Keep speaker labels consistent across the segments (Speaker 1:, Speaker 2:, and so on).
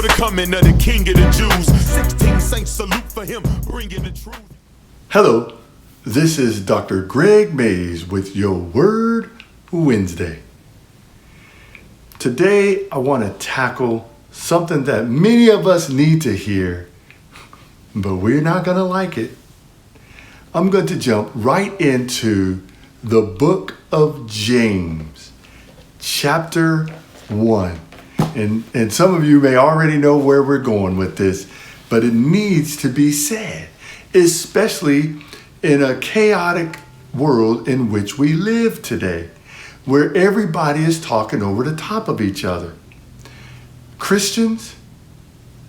Speaker 1: for the coming of the King of the Jews. 16 saints salute for him, bringing the truth.
Speaker 2: Hello, this is Dr. Gregg Mays with your Word Wednesday. Today, I want to tackle something that many of us need to hear, but we're not going to like it. I'm going to jump right into the book of James, chapter 1. And some of you may already know where we're going with this, but it needs to be said, especially in a chaotic world in which we live today, where everybody is talking over the top of each other. Christians,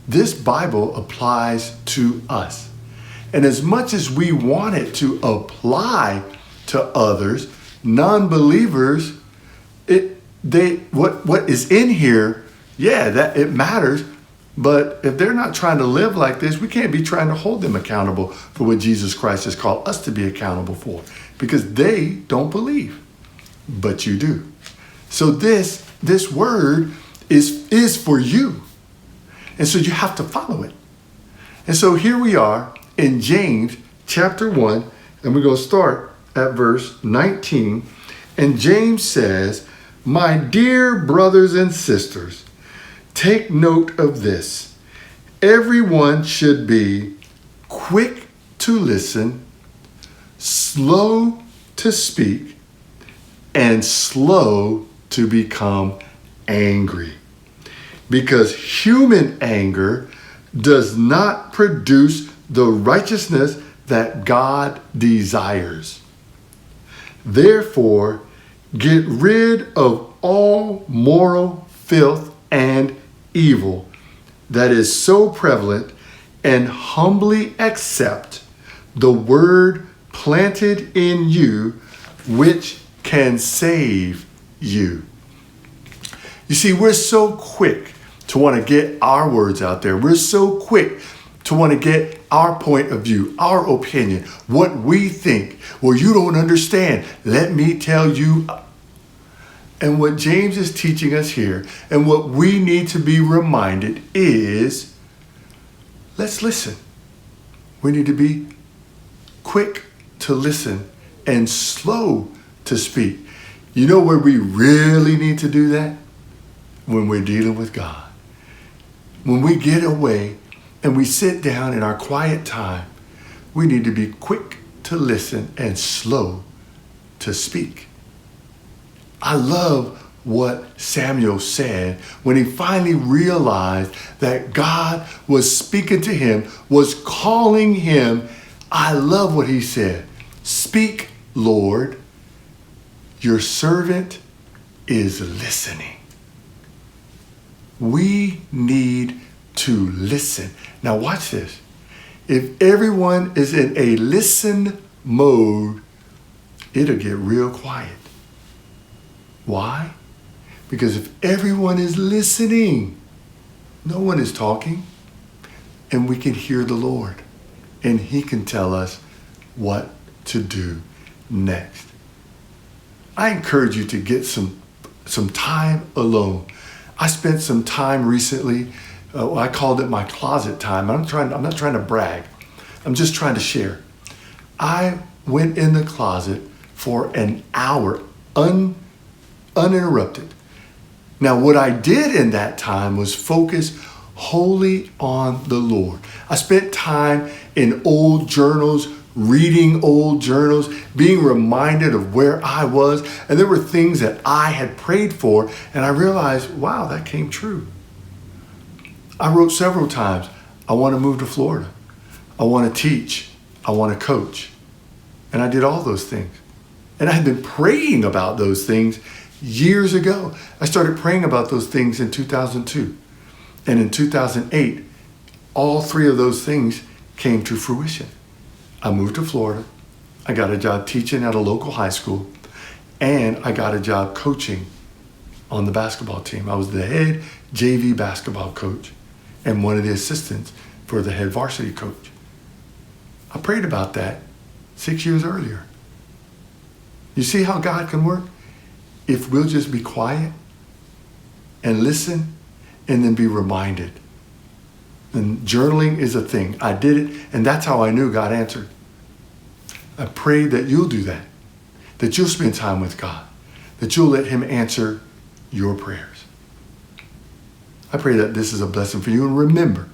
Speaker 2: this Bible applies to us. And as much as we want it to apply to others, non-believers, what is in here, that it matters. But if they're not trying to live like this, we can't be trying to hold them accountable for what Jesus Christ has called us to be accountable for, because they don't believe, but you do. So this word is for you. And so you have to follow it. And so here we are in James chapter 1, and we're going to start at verse 19. And James says, "My dear brothers and sisters, take note of this. Everyone should be quick to listen, slow to speak, and slow to become angry. Because human anger does not produce the righteousness that God desires. Therefore, get rid of all moral filth and evil that is so prevalent, and humbly accept the word planted in you, which can save you." You see, we're so quick to want to get our words out there. We're so quick to want to get our point of view, our opinion, what we think. Well, you don't understand. Let me tell you. And what James is teaching us here, and what we need to be reminded is, let's listen. We need to be quick to listen and slow to speak. You know where we really need to do that? When we're dealing with God. When we get away and we sit down in our quiet time, we need to be quick to listen and slow to speak. I love what Samuel said when he finally realized that God was speaking to him, was calling him. I love what he said. "Speak, Lord, your servant is listening." We need to listen. Now watch this. If everyone is in a listen mode, it'll get real quiet. Why? Because if everyone is listening, no one is talking, and we can hear the Lord, and he can tell us what to do next. I encourage you to get some time alone. I spent some time recently. I called it my closet time. I'm not trying to brag. I'm just trying to share. I went in the closet for an hour, uninterrupted. Now, what I did in that time was focus wholly on the Lord. I spent time in old journals, reading old journals, being reminded of where I was. And there were things that I had prayed for, and I realized, wow, that came true. I wrote several times, I want to move to Florida. I want to teach. I want to coach. And I did all those things. And I had been praying about those things years ago. I started praying about those things in 2002. And in 2008, all three of those things came to fruition. I moved to Florida. I got a job teaching at a local high school. And I got a job coaching on the basketball team. I was the head JV basketball coach and one of the assistants for the head varsity coach. I prayed about that 6 years earlier. You see how God can work? If we'll just be quiet and listen and then be reminded then journaling is a thing. I did it, and that's how I knew God answered. I pray that you'll do that, that you'll spend time with God, that you'll let him answer your prayers. I pray that this is a blessing for you, and remember,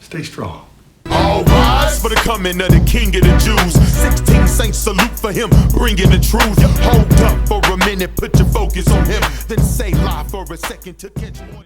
Speaker 2: stay strong.
Speaker 1: All rise for the coming of the King of the Jews. 16 saints salute for him, bringing the truth. Hold up for a minute, put your focus on him, then say lie for a second to catch one.